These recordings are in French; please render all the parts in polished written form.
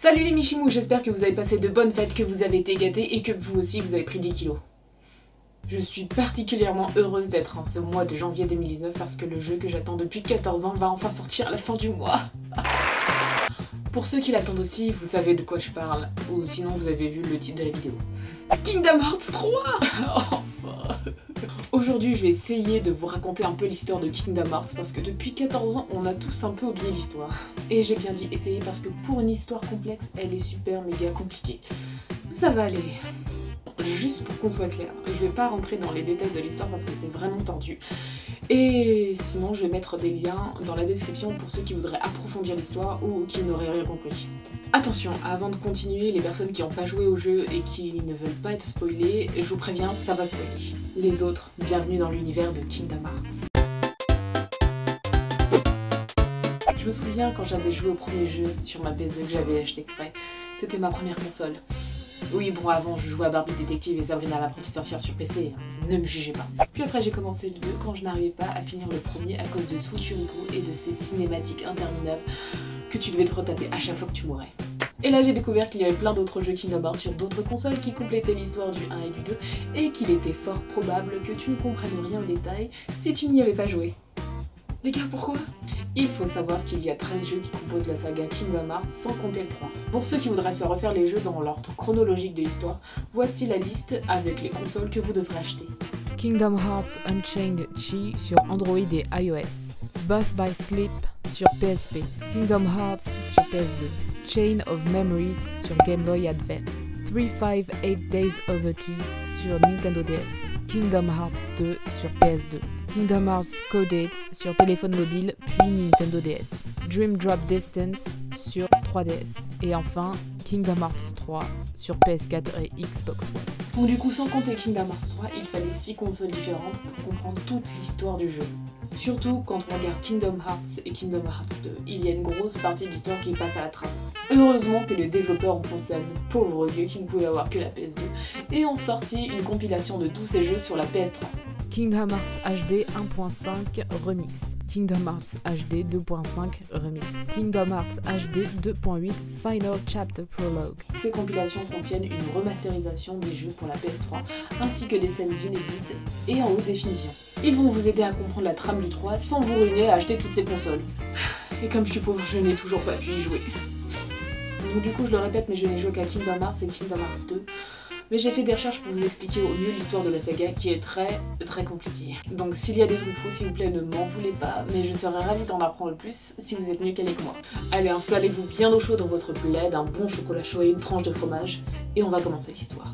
Salut les Michimous, j'espère que vous avez passé de bonnes fêtes, que vous avez été gâtés et que vous aussi vous avez pris 10 kilos. Je suis particulièrement heureuse d'être en ce mois de janvier 2019 parce que le jeu que j'attends depuis 14 ans va enfin sortir à la fin du mois. Pour ceux qui l'attendent aussi, vous savez de quoi je parle, ou sinon vous avez vu le titre de la vidéo. Kingdom Hearts 3. Aujourd'hui, je vais essayer de vous raconter un peu l'histoire de Kingdom Hearts parce que depuis 14 ans, on a tous un peu oublié l'histoire. Et j'ai bien dit essayer parce que pour une histoire complexe, elle est super méga compliquée. Ça va aller. Juste pour qu'on soit clair, je vais pas rentrer dans les détails de l'histoire parce que c'est vraiment tordu. Et sinon, je vais mettre des liens dans la description pour ceux qui voudraient approfondir l'histoire ou qui n'auraient rien compris. Attention, avant de continuer, les personnes qui n'ont pas joué au jeu et qui ne veulent pas être spoilées, je vous préviens, ça va spoiler. Les autres, bienvenue dans l'univers de Kingdom Hearts. Je me souviens quand j'avais joué au premier jeu sur ma PS2 que j'avais acheté exprès, c'était ma première console. Oui, bon, avant je jouais à Barbie Détective et Sabrina l'apprentie sorcière sur PC, ne me jugez pas. Puis après j'ai commencé le 2 quand je n'arrivais pas à finir le premier à cause de ce foutu reboot et de ces cinématiques interminables que tu devais te retaper à chaque fois que tu mourais. Et là j'ai découvert qu'il y avait plein d'autres jeux Kingdom Hearts sur d'autres consoles qui complétaient l'histoire du 1 et du 2 et qu'il était fort probable que tu ne comprennes rien au détail si tu n'y avais pas joué. Les gars, pourquoi? Il faut savoir qu'il y a 13 jeux qui composent la saga Kingdom Hearts sans compter le 3. Pour ceux qui voudraient se refaire les jeux dans l'ordre chronologique de l'histoire, voici la liste avec les consoles que vous devrez acheter. Kingdom Hearts Unchained Chi sur Android et iOS. Buff by Sleep sur PSP. Kingdom Hearts sur PS2. Chain of Memories sur Game Boy Advance. 358 Days Over 2 sur Nintendo DS. Kingdom Hearts 2 sur PS2. Kingdom Hearts Coded sur téléphone mobile puis Nintendo DS. Dream Drop Distance sur 3DS. Et enfin, Kingdom Hearts 3 sur PS4 et Xbox One. Donc du coup, sans compter Kingdom Hearts 3, il fallait 6 consoles différentes pour comprendre toute l'histoire du jeu. Surtout quand on regarde Kingdom Hearts et Kingdom Hearts 2, il y a une grosse partie de l'histoire qui passe à la trappe. Heureusement que les développeurs ont pensé à nous, pauvres vieux qui ne pouvaient avoir que la PS2, et ont sorti une compilation de tous ces jeux sur la PS3. Kingdom Hearts HD 1.5 Remix. Kingdom Hearts HD 2.5 Remix. Kingdom Hearts HD 2.8 Final Chapter Prologue. Ces compilations contiennent une remasterisation des jeux pour la PS3, ainsi que des scènes inédites et en haute définition. Ils vont vous aider à comprendre la trame du 3 sans vous ruiner à acheter toutes ces consoles. Et comme je suis pauvre, je n'ai toujours pas pu y jouer. Donc du coup, je le répète, mais je n'ai joué qu'à Kingdom Hearts et Kingdom Hearts 2. Mais j'ai fait des recherches pour vous expliquer au mieux l'histoire de la saga qui est très compliquée. Donc s'il y a des trucs faux, s'il vous plaît, ne m'en voulez pas, mais je serais ravie d'en apprendre plus si vous êtes mieux calé que moi. Allez, installez-vous bien au chaud dans votre plaid, un bon chocolat chaud et une tranche de fromage, et on va commencer l'histoire.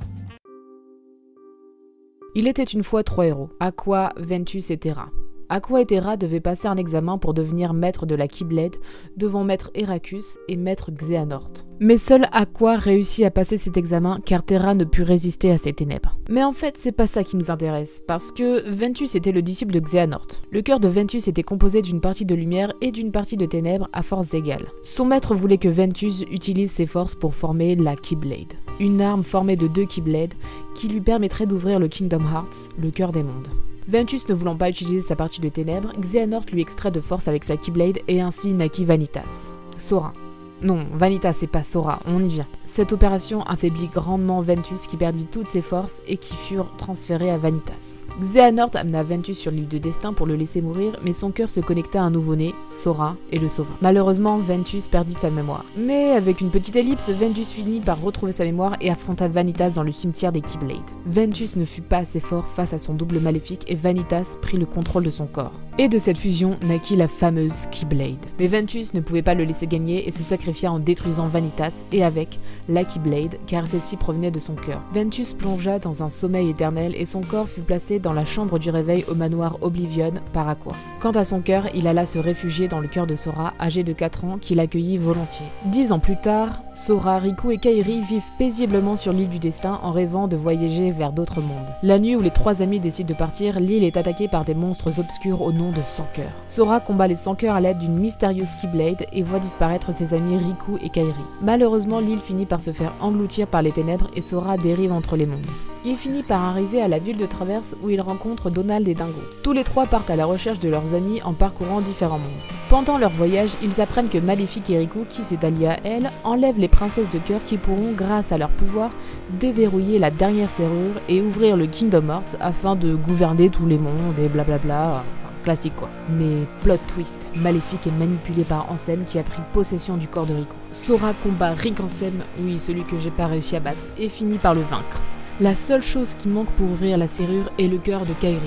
Il était une fois 3 héros, Aqua, Ventus et Terra. Aqua et Terra devaient passer un examen pour devenir maître de la Keyblade devant maître Heracus et maître Xehanort. Mais seul Aqua réussit à passer cet examen car Terra ne put résister à ses ténèbres. Mais en fait, c'est pas ça qui nous intéresse, parce que Ventus était le disciple de Xehanort. Le cœur de Ventus était composé d'une partie de lumière et d'une partie de ténèbres à forces égales. Son maître voulait que Ventus utilise ses forces pour former la Keyblade, une arme formée de 2 Keyblades qui lui permettrait d'ouvrir le Kingdom Hearts, le cœur des mondes. Ventus ne voulant pas utiliser sa partie de ténèbres, Xehanort lui extrait de force avec sa Keyblade et ainsi naquit Vanitas. Sora. Non, Vanitas c'est pas Sora, on y vient. Cette opération affaiblit grandement Ventus qui perdit toutes ses forces et qui furent transférées à Vanitas. Xehanort amena Ventus sur l'île de Destin pour le laisser mourir, mais son cœur se connecta à un nouveau-né, Sora, et le sauva. Malheureusement, Ventus perdit sa mémoire. Mais avec une petite ellipse, Ventus finit par retrouver sa mémoire et affronta Vanitas dans le cimetière des Keyblades. Ventus ne fut pas assez fort face à son double maléfique et Vanitas prit le contrôle de son corps. Et de cette fusion naquit la fameuse Keyblade. Mais Ventus ne pouvait pas le laisser gagner et se sacrifia en détruisant Vanitas et avec la Keyblade, car celle-ci provenait de son cœur. Ventus plongea dans un sommeil éternel et son corps fut placé dans la chambre du réveil au manoir Oblivion par Aqua. Quant à son cœur, il alla se réfugier dans le cœur de Sora, âgé de 4 ans, qui l'accueillit volontiers. 10 ans plus tard, Sora, Riku et Kairi vivent paisiblement sur l'île du destin en rêvant de voyager vers d'autres mondes. La nuit où les 3 amis décident de partir, l'île est attaquée par des monstres obscurs au nom nom de Sans Cœur. Sora combat les Sans Cœur à l'aide d'une mystérieuse Keyblade et voit disparaître ses amis Riku et Kairi. Malheureusement, l'île finit par se faire engloutir par les ténèbres et Sora dérive entre les mondes. Il finit par arriver à la ville de Traverse où il rencontre Donald et Dingo. Tous les trois partent à la recherche de leurs amis en parcourant différents mondes. Pendant leur voyage, ils apprennent que Maléfique et Riku, qui s'est allié à elle, enlèvent les princesses de cœur qui pourront, grâce à leur pouvoir, déverrouiller la dernière serrure et ouvrir le Kingdom Hearts afin de gouverner tous les mondes et blablabla. Classique quoi. Mais plot twist, Maléfique est manipulée par Ansem qui a pris possession du corps de Riku. Sora combat Rick Ansem, oui celui que j'ai pas réussi à battre, et finit par le vaincre. La seule chose qui manque pour ouvrir la serrure est le cœur de Kairi.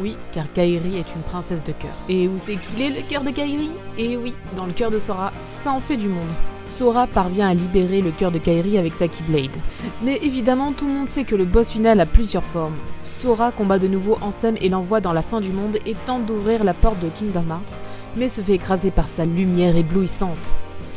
Oui, car Kairi est une princesse de cœur. Et où c'est qu'il est le cœur de Kairi? Et oui, dans le cœur de Sora, ça en fait du monde. Sora parvient à libérer le cœur de Kairi avec sa Keyblade. Mais évidemment, tout le monde sait que le boss final a plusieurs formes. Sora combat de nouveau Ansem et l'envoie dans la fin du monde et tente d'ouvrir la porte de Kingdom Hearts, mais se fait écraser par sa lumière éblouissante.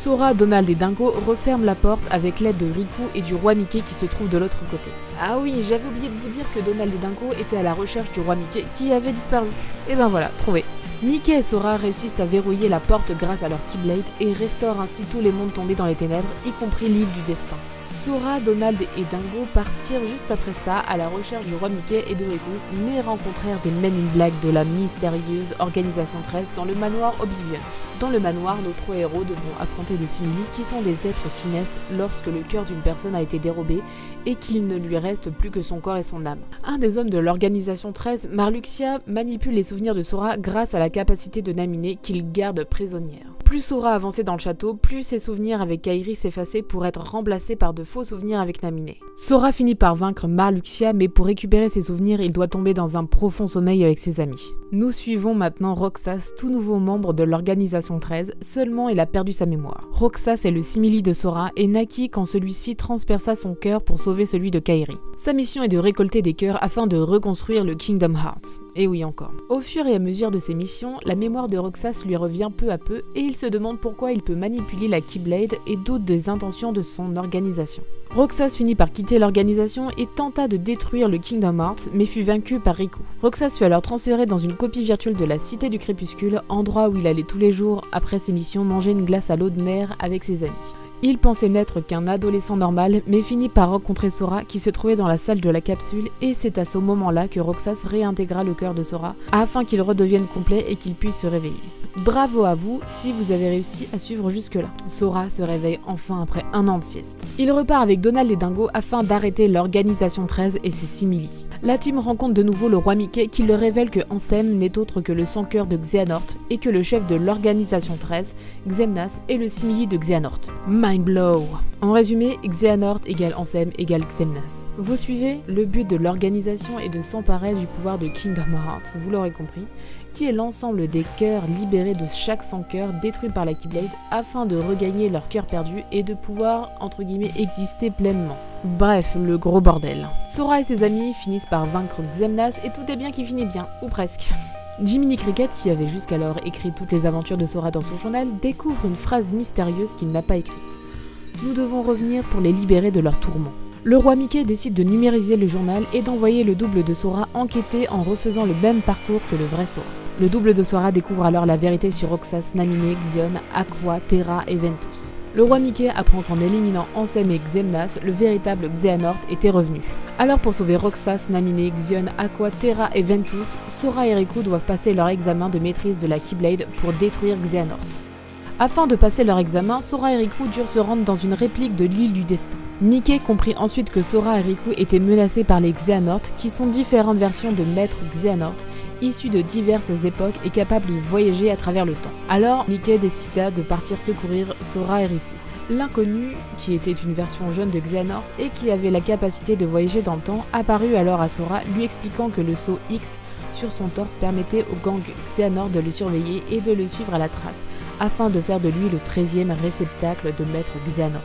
Sora, Donald et Dingo referment la porte avec l'aide de Riku et du roi Mickey qui se trouve de l'autre côté. Ah oui, j'avais oublié de vous dire que Donald et Dingo étaient à la recherche du roi Mickey qui avait disparu. Et ben voilà, trouvé. Mickey et Sora réussissent à verrouiller la porte grâce à leur Keyblade et restaurent ainsi tous les mondes tombés dans les ténèbres, y compris l'île du destin. Sora, Donald et Dingo partirent juste après ça à la recherche du roi Mickey et de Riku, mais rencontrèrent des Men in Black de la mystérieuse Organisation 13 dans le manoir Oblivion. Dans le manoir, nos trois héros devront affronter des simili qui sont des êtres qui naissent lorsque le cœur d'une personne a été dérobé et qu'il ne lui reste plus que son corps et son âme. Un des hommes de l'Organisation 13, Marluxia, manipule les souvenirs de Sora grâce à la capacité de Naminé qu'il garde prisonnière. Plus Sora avançait dans le château, plus ses souvenirs avec Kairi s'effaçaient pour être remplacés par de faux souvenirs avec Naminé. Sora finit par vaincre Marluxia, mais pour récupérer ses souvenirs, il doit tomber dans un profond sommeil avec ses amis. Nous suivons maintenant Roxas, tout nouveau membre de l'Organisation 13, seulement il a perdu sa mémoire. Roxas est le simili de Sora et naquit quand celui-ci transperça son cœur pour sauver celui de Kairi. Sa mission est de récolter des cœurs afin de reconstruire le Kingdom Hearts. Et oui encore. Au fur et à mesure de ses missions, la mémoire de Roxas lui revient peu à peu et il se demande pourquoi il peut manipuler la Keyblade et doute des intentions de son organisation. Roxas finit par quitter l'organisation et tenta de détruire le Kingdom Hearts, mais fut vaincu par Riku. Roxas fut alors transféré dans une copie virtuelle de la Cité du Crépuscule, endroit où il allait tous les jours, après ses missions, manger une glace à l'eau de mer avec ses amis. Il pensait n'être qu'un adolescent normal, mais finit par rencontrer Sora qui se trouvait dans la salle de la capsule et c'est à ce moment-là que Roxas réintégra le cœur de Sora afin qu'il redevienne complet et qu'il puisse se réveiller. Bravo à vous si vous avez réussi à suivre jusque-là. Sora se réveille enfin après un an de sieste. Il repart avec Donald et Dingo afin d'arrêter l'Organisation 13 et ses simili. La team rencontre de nouveau le roi Mickey qui leur révèle que Ansem n'est autre que le sans-cœur de Xehanort et que le chef de l'Organisation 13, Xemnas, est le simili de Xehanort. Mind blow! En résumé, Xehanort égale Ansem égale Xemnas. Vous suivez? Le but de l'organisation est de s'emparer du pouvoir de Kingdom Hearts, vous l'aurez compris, qui est l'ensemble des cœurs libérés de chaque sans-cœur détruit par la Keyblade afin de regagner leur cœur perdu et de pouvoir, entre guillemets, exister pleinement. Bref, le gros bordel. Sora et ses amis finissent par vaincre Xemnas et tout est bien qui finit bien, ou presque. Jiminy Cricket, qui avait jusqu'alors écrit toutes les aventures de Sora dans son journal, découvre une phrase mystérieuse qu'il n'a pas écrite. Nous devons revenir pour les libérer de leurs tourments. Le roi Mickey décide de numériser le journal et d'envoyer le double de Sora enquêter en refaisant le même parcours que le vrai Sora. Le double de Sora découvre alors la vérité sur Roxas, Naminé, Xion, Aqua, Terra et Ventus. Le roi Mickey apprend qu'en éliminant Ansem et Xemnas, le véritable Xehanort était revenu. Alors pour sauver Roxas, Naminé, Xion, Aqua, Terra et Ventus, Sora et Riku doivent passer leur examen de maîtrise de la Keyblade pour détruire Xehanort. Afin de passer leur examen, Sora et Riku durent se rendre dans une réplique de l'île du destin. Mickey comprit ensuite que Sora et Riku étaient menacés par les Xehanort, qui sont différentes versions de maîtres Xehanort, issus de diverses époques et capables de voyager à travers le temps. Alors, Mickey décida de partir secourir Sora et Riku. L'inconnu, qui était une version jeune de Xehanort et qui avait la capacité de voyager dans le temps, apparut alors à Sora, lui expliquant que le sceau X sur son torse permettait au gang Xehanort de le surveiller et de le suivre à la trace, afin de faire de lui le 13e réceptacle de maître Xehanort.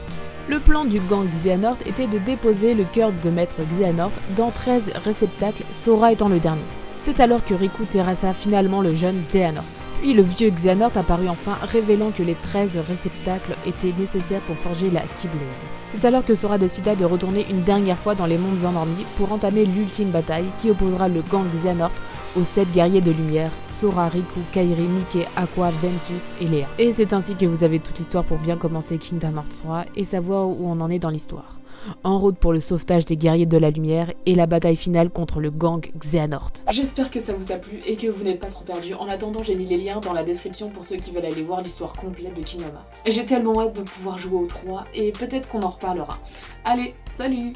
Le plan du gang Xehanort était de déposer le cœur de maître Xehanort dans 13 réceptacles, Sora étant le dernier. C'est alors que Riku terrassa finalement le jeune Xehanort. Puis le vieux Xehanort apparut enfin, révélant que les 13 réceptacles étaient nécessaires pour forger la Keyblade. C'est alors que Sora décida de retourner une dernière fois dans les mondes endormis pour entamer l'ultime bataille qui opposera le gang Xehanort aux 7 guerriers de lumière, Sora, Riku, Kairi, Mickey, Aqua, Ventus et Léa. Et c'est ainsi que vous avez toute l'histoire pour bien commencer Kingdom Hearts 3 et savoir où on en est dans l'histoire. En route pour le sauvetage des guerriers de la lumière et la bataille finale contre le gang Xehanort. J'espère que ça vous a plu et que vous n'êtes pas trop perdus. En attendant, j'ai mis les liens dans la description pour ceux qui veulent aller voir l'histoire complète de Kingdom Hearts. J'ai tellement hâte de pouvoir jouer au 3 et peut-être qu'on en reparlera. Allez, salut!